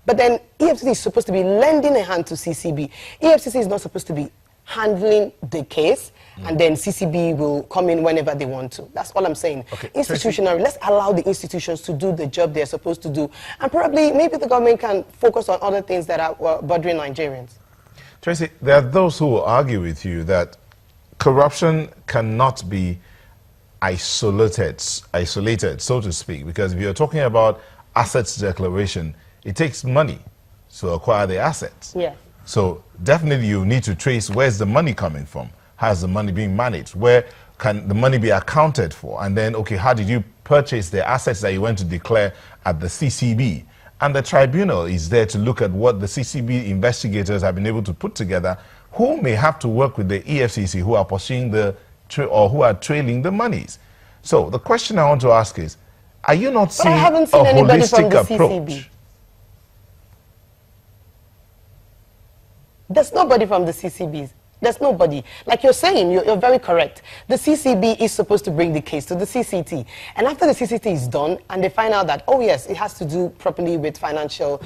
But then EFCC is supposed to be lending a hand to CCB. EFCC is not supposed to be handling the case, and then CCB will come in whenever they want to. That's all I'm saying. Okay, institutionally, let's allow the institutions to do the job they're supposed to do. And probably, maybe the government can focus on other things that are bothering Nigerians. Tracy, there are those who will argue with you that corruption cannot be isolated, so to speak, because if you're talking about assets declaration, it takes money to acquire the assets. Yeah. So definitely you need to trace where's the money coming from, how's the money being managed, where can the money be accounted for, and then, okay, how did you purchase the assets that you went to declare at the CCB? And the tribunal is there to look at what the CCB investigators have been able to put together, who may have to work with the EFCC, who are pursuing or who are trailing the monies. So the question I want to ask is, are you not seeing a holistic approach? There's nobody from the CCBs. There's nobody. Like you're saying, you're very correct. The CCB is supposed to bring the case to the CCT. And after the CCT is done, and they find out that, oh yes, it has to do properly with financial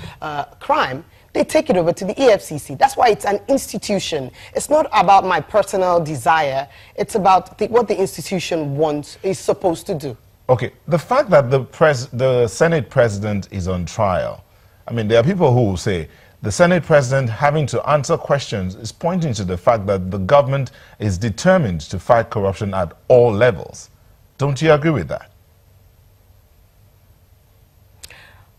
crime, they take it over to the EFCC. That's why it's an institution. It's not about my personal desire. It's about what the institution wants, is supposed to do. Okay, the fact that the Senate president is on trial, I mean, there are people who will say, the Senate president having to answer questions is pointing to the fact that the government is determined to fight corruption at all levels. Don't you agree with that?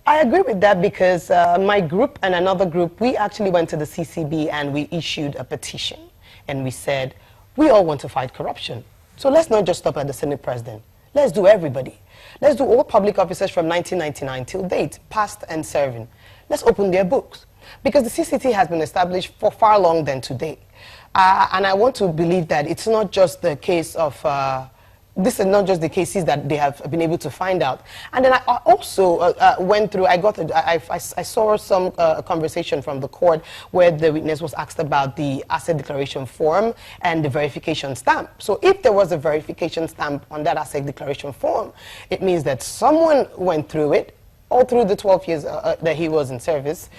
I agree with that because my group and another group, we actually went to the CCB and we issued a petition. And we said, we all want to fight corruption. So let's not just stop at the Senate president. Let's do everybody. Let's do all public officers from 1999 till date, past and serving. Let's open their books. Because the CCT has been established for far longer than today. And I want to believe that it's not just the case of, this is not just the cases that they have been able to find out. And then I also went through, I saw some conversation from the court where the witness was asked about the asset declaration form and the verification stamp. So if there was a verification stamp on that asset declaration form, it means that someone went through it, all through the 12 years that he was in service,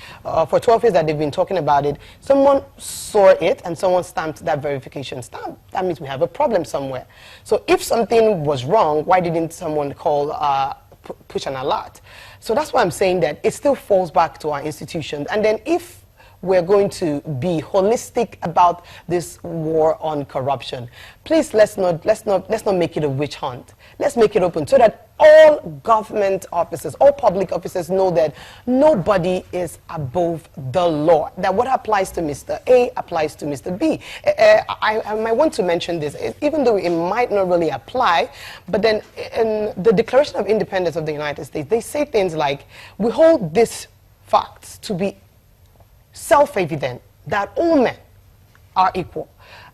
for 12 years that they've been talking about it, someone saw it and someone stamped that verification stamp. That means we have a problem somewhere. So if something was wrong, why didn't someone call, push an alert? So that's why I'm saying that it still falls back to our institutions. And then if we're going to be holistic about this war on corruption, please let's not make it a witch hunt. Let's make it open so that all government officers, all public officers know that nobody is above the law. That what applies to Mr. A applies to Mr. B. I might want to mention this, even though it might not really apply, but then in the Declaration of Independence of the United States, they say things like, we hold these facts to be self-evident, that all men are equal.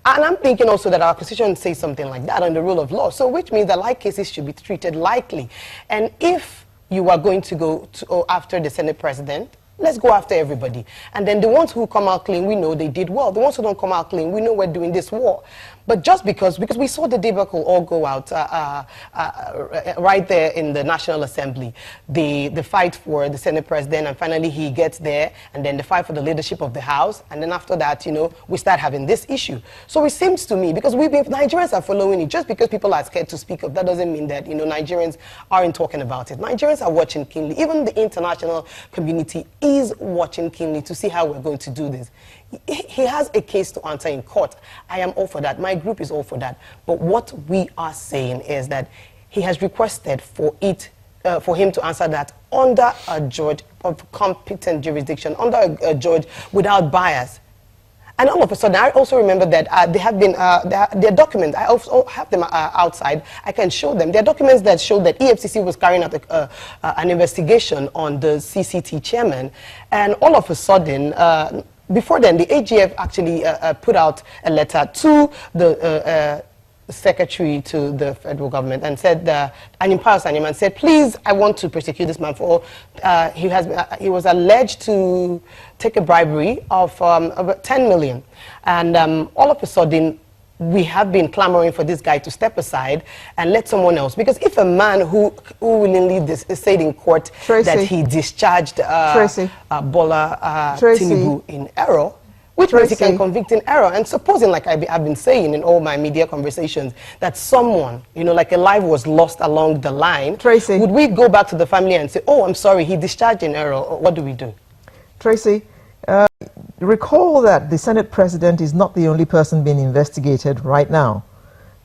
And I'm thinking also that our Constitution says something like that on the rule of law, so which means that like cases should be treated likely. And if you are going to go after the Senate president, let's go after everybody. And then the ones who come out clean, we know they did well. The ones who don't come out clean, we know we're doing this war. But just because we saw the debacle all go out right there in the National Assembly, the fight for the Senate president, and finally he gets there, and then the fight for the leadership of the House, and then after that, you know, we start having this issue. So it seems to me, because Nigerians are following it, just because people are scared to speak up, that doesn't mean that, you know, Nigerians aren't talking about it. Nigerians are watching keenly. Even the international community is watching keenly to see how we're going to do this. He has a case to answer in court. I am all for that. My group is all for that. But what we are saying is that he has requested for him to answer that under a judge of competent jurisdiction, under a judge without bias. And all of a sudden, I also remember that there have been their documents. I also have them outside. I can show them. There are documents that show that EFCC was carrying out an investigation on the CCT chairman, and all of a sudden, before then, the AGF actually put out a letter to the secretary to the federal government and said, and empowered him and said, please, I want to prosecute this man for, he was alleged to take a bribery of about 10 million. And all of a sudden, we have been clamoring for this guy to step aside and let someone else. Because if a man who willingly said in court Tracy. that he discharged Bola Tracy. Tinubu in error, which means he can convict in error. And supposing, like I've been saying in all my media conversations, that someone, you know, like a life was lost along the line, Tracy. would we go back to the family and say, oh, I'm sorry, he discharged in error? Or what do we do? Tracy, recall that the Senate President is not the only person being investigated right now.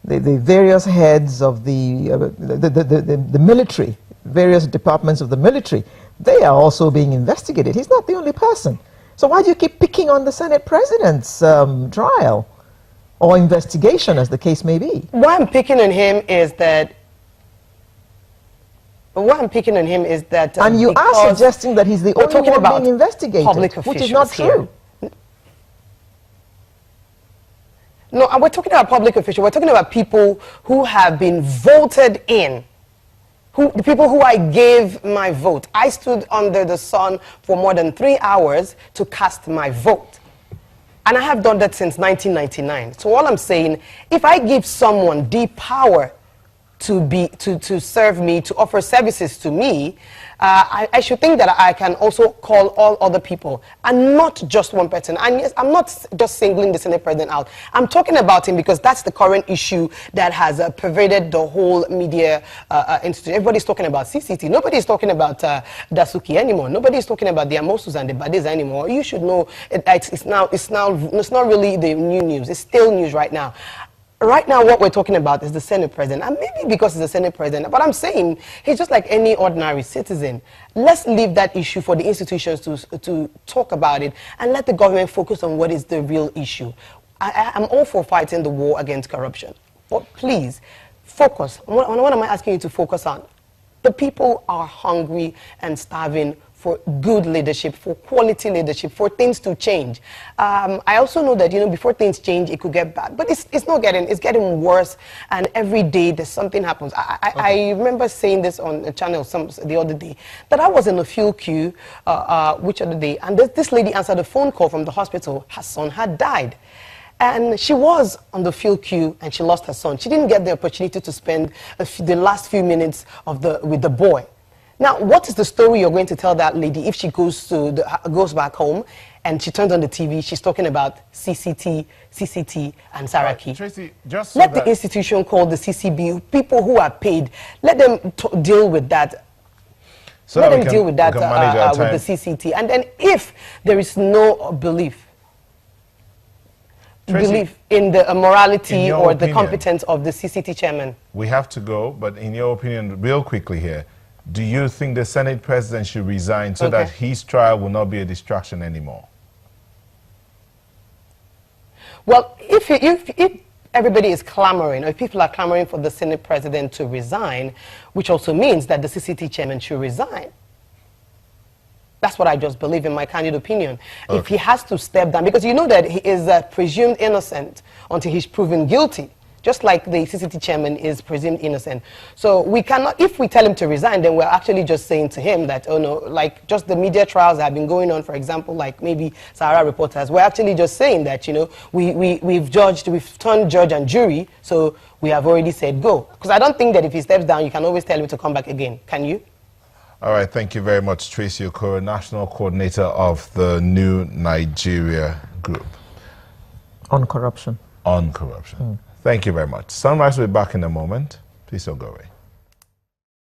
The various heads of the military, various departments of the military, they are also being investigated. He's not the only person. So why do you keep picking on the Senate President's trial or investigation, as the case may be? Why I'm picking on him is that and you are suggesting that he's the only one being investigated, which is not true. No, and we're talking about public officials. We're talking about people who have been voted in. The people who I gave my vote. I stood under the sun for more than 3 hours to cast my vote. And I have done that since 1999. So all I'm saying, if I give someone the power to serve me, to offer services to me, I should think that I can also call all other people and not just one person. And yes, I'm not just singling the Senate President out. I'm talking about him because that's the current issue that has pervaded the whole media institute. Everybody's talking about CCT. Nobody's talking about Dasuki anymore. Nobody's talking about the Amosus and the Badis anymore. You should know it's not really the new news. It's still news right now. Right now, what we're talking about is the Senate President, and maybe because he's the Senate President, but I'm saying he's just like any ordinary citizen. Let's leave that issue for the institutions to talk about it, and let the government focus on what is the real issue. I'm all for fighting the war against corruption, but please, focus. What am I asking you to focus on? The people are hungry and starving for good leadership, for quality leadership, for things to change. I also know that, you know, before things change, it could get bad. But it's getting worse, and every day there's something happens. I remember saying this on a channel the other day, that I was in a fuel queue, which other day, and this lady answered a phone call from the hospital. Her son had died. And she was on the fuel queue, and she lost her son. She didn't get the opportunity to spend the last few minutes with the boy. Now, what is the story you're going to tell that lady if she goes back home and she turns on the TV? She's talking about CCT, and Saraki. Tracy, just let the institution called the CCB, people who are paid, let them deal with that. So let them deal with that with the CCT. And then if there is no belief in the morality or the competence of the CCT chairman. We have to go, but in your opinion, real quickly here, do you think the Senate President should resign so that his trial will not be a distraction anymore? Well, if everybody is clamoring, or if people are clamoring for the Senate President to resign, which also means that the CCT chairman should resign. That's what I just believe, in my candid opinion. Okay. If he has to step down, because you know that he is presumed innocent until he's proven guilty, just like the CCT chairman is presumed innocent. So we cannot, if we tell him to resign, then we're actually just saying to him that, oh no, like just the media trials that have been going on, for example, like maybe Sahara reporters, we're actually just saying that, you know, we've turned judge and jury, so we have already said go. Because I don't think that if he steps down, you can always tell him to come back again. Can you? All right, thank you very much, Tracy Okoro, National Coordinator of the New Nigeria Group. On corruption. On corruption. Thank you very much. Sunrise will be back in a moment. Please don't go away.